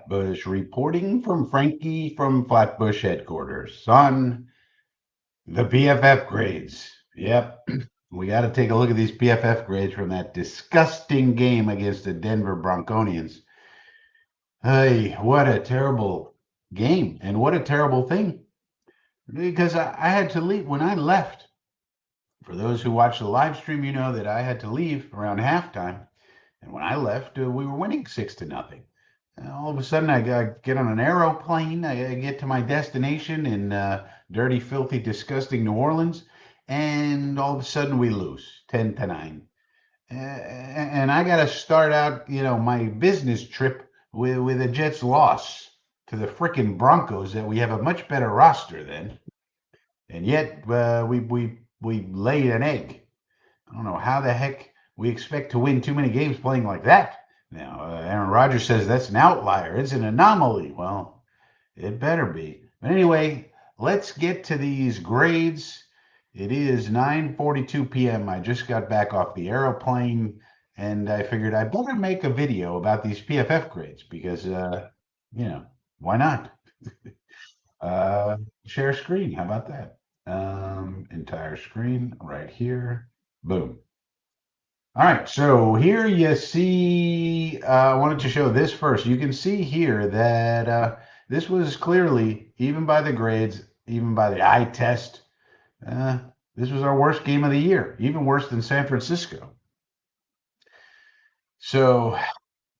Flatbush, reporting from Frankie from Flatbush headquarters on the PFF grades. Yep, we got to take a look at these PFF grades from that disgusting game against the Denver Bronconians. Hey, what a terrible game, and what a terrible thing. Because I had to leave when I left. For those who watch the live stream, you know that I had to leave around halftime. And when I left, we were winning 6-0. All of a sudden, I get on an aeroplane. I get to my destination in dirty, filthy, disgusting New Orleans, and all of a sudden we lose 10-9. And I got to start out, my business trip with a Jets loss to the frickin' Broncos that we have a much better roster than, and yet we laid an egg. I don't know how the heck we expect to win too many games playing like that. Now, Aaron Rodgers says that's an outlier. It's an anomaly. Well, it better be. But anyway, let's get to these grades. It is 9:42 p.m. I just got back off the airplane, and I figured I'd better make a video about these PFF grades because, why not? Uh, Share screen. How about that? Entire screen right here. Boom. All right, so here you see, I wanted to show this first. You can see here that this was clearly, even by the grades, even by the eye test, uh, this was our worst game of the year, even worse than San Francisco. So,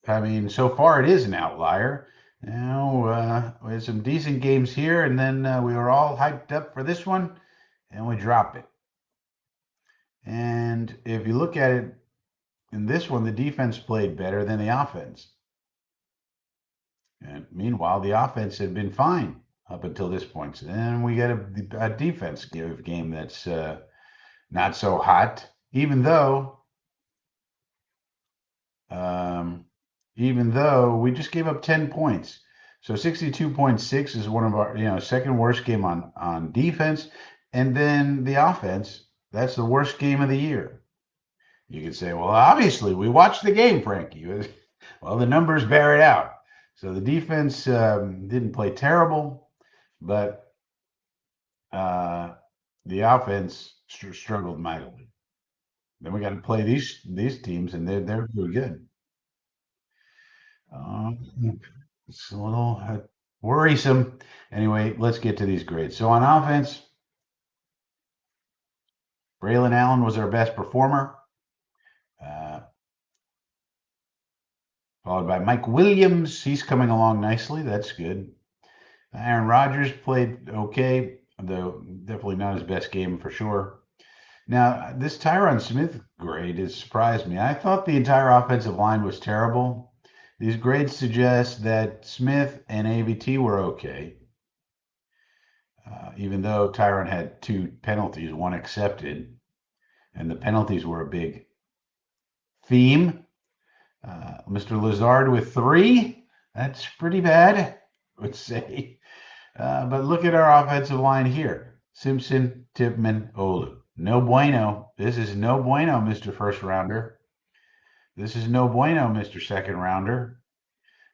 I mean, so far it is an outlier. We had some decent games here, and then we were all hyped up for this one, and we drop it. And if you look at it, in this one, the defense played better than the offense. And meanwhile, the offense had been fine up until this point. So then we get a defense game that's not so hot, even though we just gave up 10 points. So 62.6 is one of our, second worst game on defense. And then the offense, that's the worst game of the year. You could say, well, obviously, we watched the game, Frankie. Well, the numbers bear it out. So the defense didn't play terrible, but the offense struggled mightily. Then we got to play these teams, and they're pretty good. It's a little worrisome. Anyway, let's get to these grades. So on offense, Braylon Allen was our best performer. Followed by Mike Williams. He's coming along nicely. That's good. Aaron Rodgers played okay, though definitely not his best game for sure. Now, this Tyron Smith grade has surprised me. I thought the entire offensive line was terrible. These grades suggest that Smith and AVT were okay, even though Tyron had 2 penalties, 1 accepted, and the penalties were a big theme. Mr. Lazard with 3. That's pretty bad, I would say. But look at our offensive line here. Simpson, Tipman, Olu. No bueno. This is no bueno, Mr. First Rounder. This is no bueno, Mr. Second Rounder.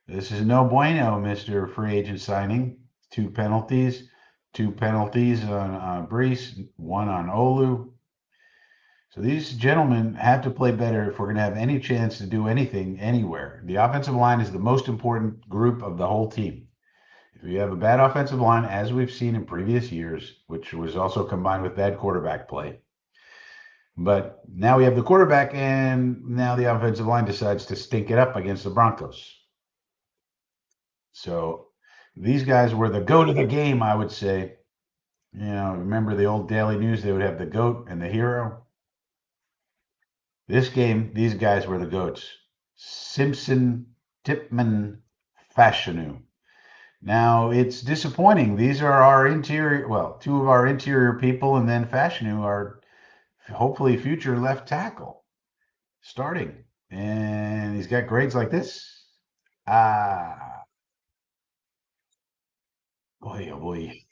This is no bueno, Mr. Free Agent Signing. 2 penalties. 2 penalties on Brees, 1 on Olu. So these gentlemen have to play better if we're going to have any chance to do anything anywhere. The offensive line is the most important group of the whole team. If you have a bad offensive line, as we've seen in previous years, which was also combined with bad quarterback play, but now we have the quarterback, and now the offensive line decides to stink it up against the Broncos. So these guys were the goat of the game, I would say. Remember the old Daily News? They would have the goat and the hero. This game, these guys were the goats. Simpson, Tipman, Fashanu. Now, it's disappointing. These are our interior, 2 of our interior people, and then Fashanu, our hopefully future left tackle, starting. And he's got grades like this. Boy, oh boy.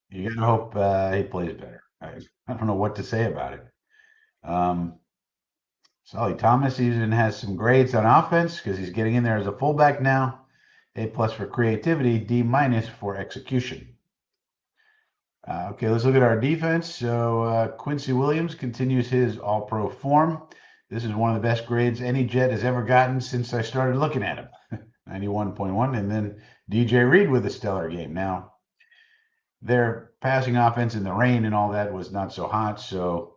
You gotta hope he plays better. I don't know what to say about it. Solly Thomas even has some grades on offense because he's getting in there as a fullback now. A plus for creativity, D minus for execution. Okay, let's look at our defense. So Quincy Williams continues his all-pro form. This is one of the best grades any Jet has ever gotten since I started looking at him. 91.1. And then DJ Reed with a stellar game. Now, their passing offense in the rain and all that was not so hot. So,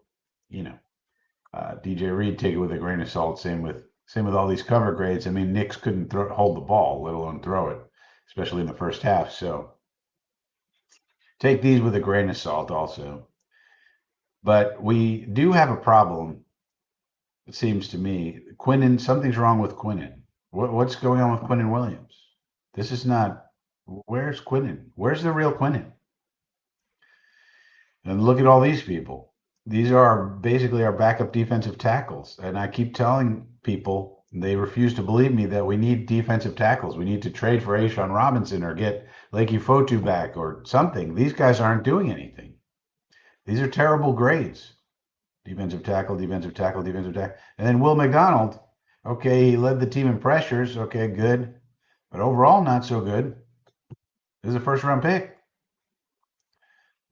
DJ Reed, take it with a grain of salt. Same with all these cover grades. I mean, Nix couldn't hold the ball, let alone throw it, especially in the first half. So take these with a grain of salt also. But we do have a problem, it seems to me. Quinnen, something's wrong with Quinnen. What's going on with Quinnen Williams? This is not. Where's Quinnen? Where's the real Quinnen? And look at all these people. These are basically our backup defensive tackles. And I keep telling people, they refuse to believe me, that we need defensive tackles. We need to trade for Ashawn Robinson or get Lakey Fotu back or something. These guys aren't doing anything. These are terrible grades. Defensive tackle, defensive tackle, defensive tackle. And then Will McDonald, okay, he led the team in pressures. Okay, good. But overall, not so good. This is a first-round pick.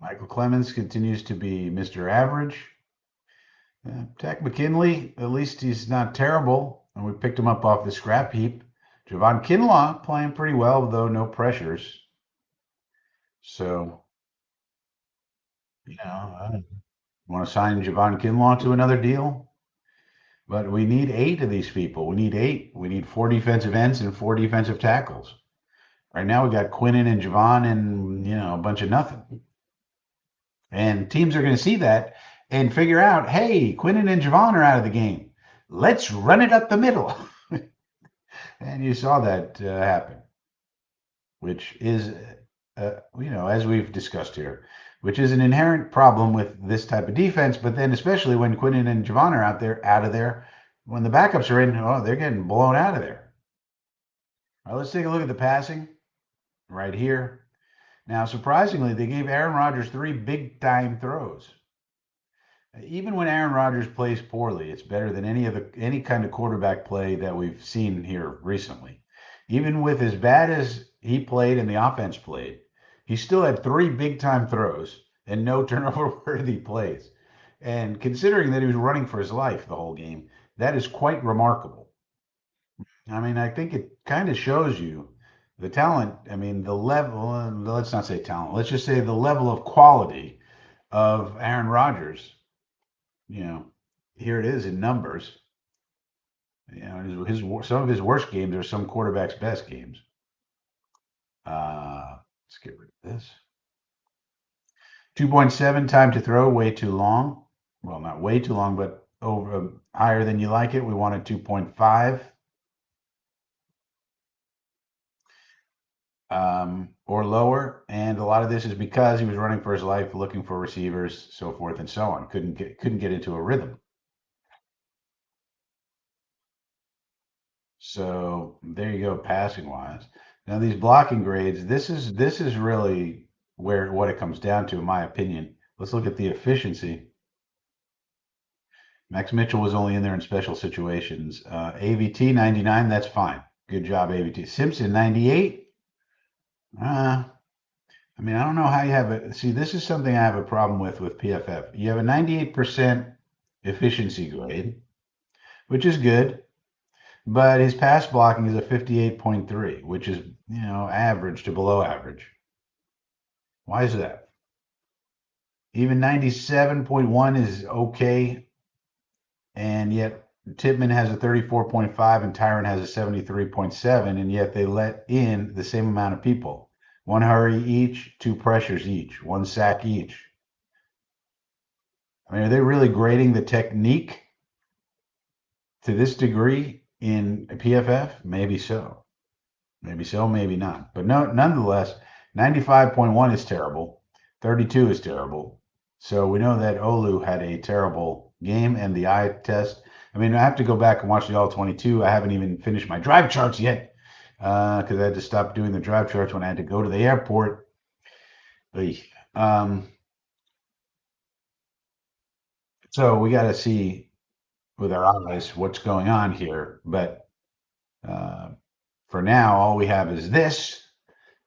Michael Clemens continues to be Mr. Average. Tech McKinley, at least he's not terrible, and we picked him up off the scrap heap. Javon Kinlaw playing pretty well, though no pressures. So, I want to sign Javon Kinlaw to another deal. But we need 8 of these people. We need 8. We need 4 defensive ends and 4 defensive tackles. Right now we got Quinnen and Javon and, a bunch of nothing. And teams are going to see that and figure out, hey, Quinnen and Javon are out of the game. Let's run it up the middle. And you saw that happen, which is, as we've discussed here, which is an inherent problem with this type of defense. But then especially when Quinnen and Javon are out of there, when the backups are in, they're getting blown out of there. All right, let's take a look at the passing right here. Now, surprisingly, they gave Aaron Rodgers 3 big-time throws. Even when Aaron Rodgers plays poorly, it's better than any kind of quarterback play that we've seen here recently. Even with as bad as he played and the offense played, he still had 3 big-time throws and no turnover-worthy plays. And considering that he was running for his life the whole game, that is quite remarkable. I mean, I think it kind of shows you the talent. I mean, the level, let's not say talent, let's just say the level of quality of Aaron Rodgers. Here it is in numbers. Some of his worst games are some quarterbacks' best games. Let's get rid of this. 2.7 time to throw, way too long. Well, not way too long, but over higher than you like it. We wanted 2.5. Or lower, and a lot of this is because he was running for his life, looking for receivers, so forth and so on. Couldn't get into a rhythm. So there you go, passing wise. Now these blocking grades, this is really what it comes down to, in my opinion. Let's look at the efficiency. Max Mitchell was only in there in special situations. AVT 99, that's fine. Good job, AVT. Simpson 98. I don't know how you have it. See, this is something I have a problem with PFF. You have a 98% efficiency grade, which is good, but his pass blocking is a 58.3, which is, average to below average. Why is that? Even 97.1 is okay, and yet Tippmann has a 34.5 and Tyron has a 73.7, and yet they let in the same amount of people. 1 hurry each, 2 pressures each, 1 sack each. I mean, are they really grading the technique to this degree in PFF? Maybe so. Maybe so, maybe not. But no, nonetheless, 95.1 is terrible. 32 is terrible. So we know that Olu had a terrible game, and the eye test. I mean, I have to go back and watch the All-22. I haven't even finished my drive charts yet because I had to stop doing the drive charts when I had to go to the airport. So we got to see with our eyes what's going on here. But uh, for now, all we have is this,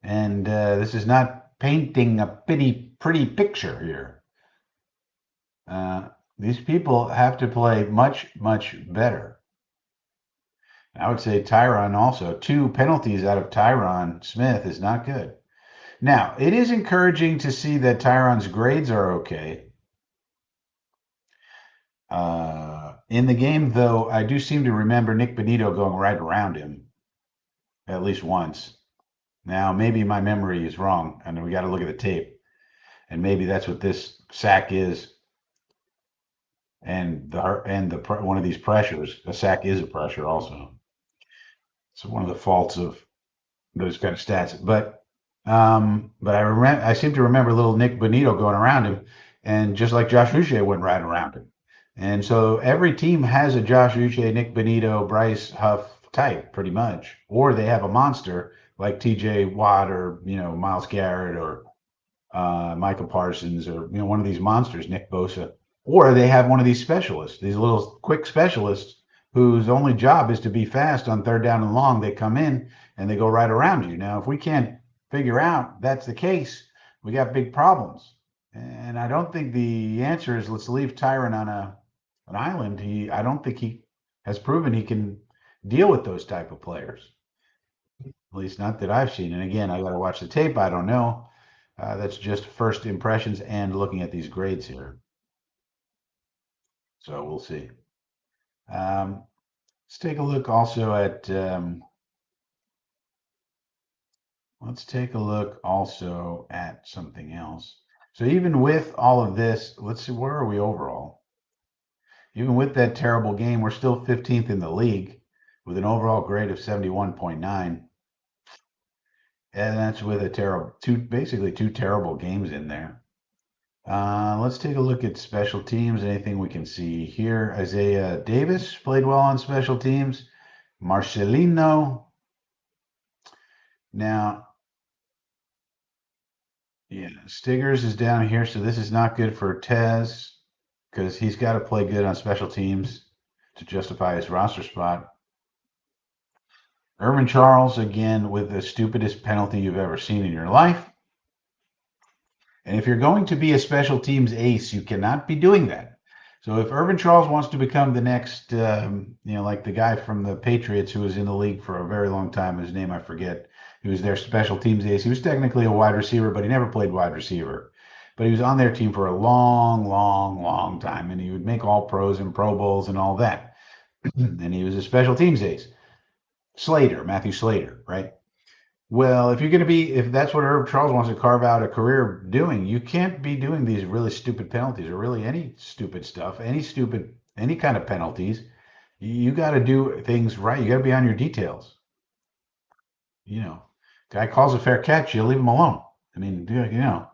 and this is not painting a pretty picture here. These people have to play much better. I would say Tyron also. 2 penalties out of Tyron Smith is not good. Now, it is encouraging to see that Tyron's grades are okay. In the game, though, I do seem to remember Nick Benito going right around him at least once. Now, maybe my memory is wrong, and we got to look at the tape, and maybe that's what this sack is, and the one of these pressures. A sack is a pressure also. So one of the faults of those kind of stats. But I seem to remember little Nick Benito going around him, and just like Josh Uche went right around him. And so every team has a Josh Uche, Nick Benito, Bryce Huff type, pretty much, or they have a monster like T.J. Watt or Myles Garrett or Micah Parsons or one of these monsters, Nick Bosa, or they have one of these specialists, these little quick specialists whose only job is to be fast on 3rd down and long. They come in and they go right around you. Now, if we can't figure out that's the case, we got big problems. And I don't think the answer is let's leave Tyron on an island. I don't think he has proven he can deal with those type of players. At least not that I've seen. And again, I got to watch the tape. I don't know. That's just first impressions and looking at these grades here. So we'll see. Let's take a look also at something else. So even with all of this, let's see, where are we overall? Even with that terrible game, we're still 15th in the league with an overall grade of 71.9. And that's with basically two terrible games in there. Let's take a look at special teams. Anything we can see here? Isaiah Davis played well on special teams. Marcelino. Now, yeah, Stiggers is down here, so this is not good for Tez because he's got to play good on special teams to justify his roster spot. Irvin Charles, again, with the stupidest penalty you've ever seen in your life. And if you're going to be a special teams ace, you cannot be doing that. So if Irvin Charles wants to become the next, like the guy from the Patriots who was in the league for a very long time, whose name I forget, he was their special teams ace. He was technically a wide receiver, but he never played wide receiver. But he was on their team for a long time, and he would make all pros and Pro Bowls and all that. And he was a special teams ace. Matthew Slater, right? Well, if that's what Herb Charles wants to carve out a career doing, you can't be doing these really stupid penalties or really any stupid stuff, any kind of penalties. You got to do things right. You got to be on your details. Guy calls a fair catch, you leave him alone. I mean,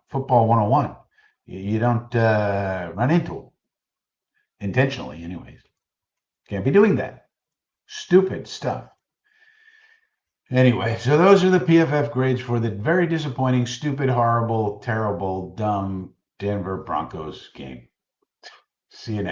football 101. You don't run into him intentionally, anyways. Can't be doing that. Stupid stuff. Anyway, so those are the PFF grades for the very disappointing, stupid, horrible, terrible, dumb Denver Broncos game. See you next.